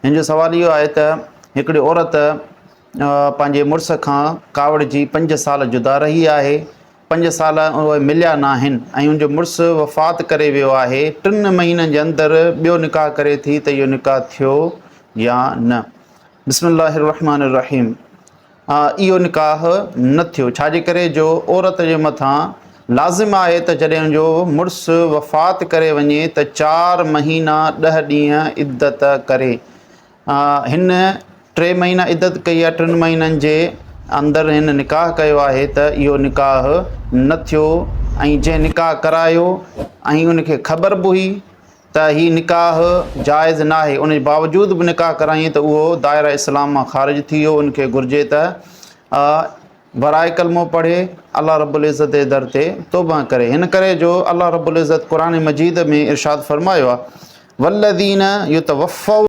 हिन जो सुवाल इहो आहे त हिकिड़ी औरत पंहिंजे मुड़ुस खां कावड़जी 5 साल जुदा रही आहे। 5 साल उहे मिलिया न आहिनि ऐं उनजो मुड़ुसु वफ़ात करे वियो आहे। 3 महीननि जे अंदरि ॿियो निकाह करे थी त इहो निकाह थियो या न। बिस्मिल्लाहिर रहमानिर रहीम। इहो निकाह न थियो, छाजे करे जो औरत जे मथां लाज़िम आहे त जॾहिं उनजो मुड़ुसु वफ़ात करे वञे त 4 महीना 10 ॾींहं इद्दत करे। हिन 3 महीना इद्दत कई आहे, 3 महीननि जे अंदरि हिन निकाह कयो आहे त इहो निकाह न थियो। ऐं जंहिं निकाह करायो ऐं उनखे ख़बर बि हुई त हीउ निकाह जाइज़ न आहे, उन जे बावजूद बि निकाह कराईं त उहो दायरा इस्लाम मां ख़ारिज थी वियो। उनखे घुरिजे त बराए कलमो पढ़े, अल्लाह रब्बुल इज़्ज़त जे दर ते तौबा करे। हिन करे जो अल्लाह रब्बुल इज़्ज़त क़ुरान मजीद में इरशाद फरमायो आहे, वल्लज़ीन युतवफ़्फ़ौना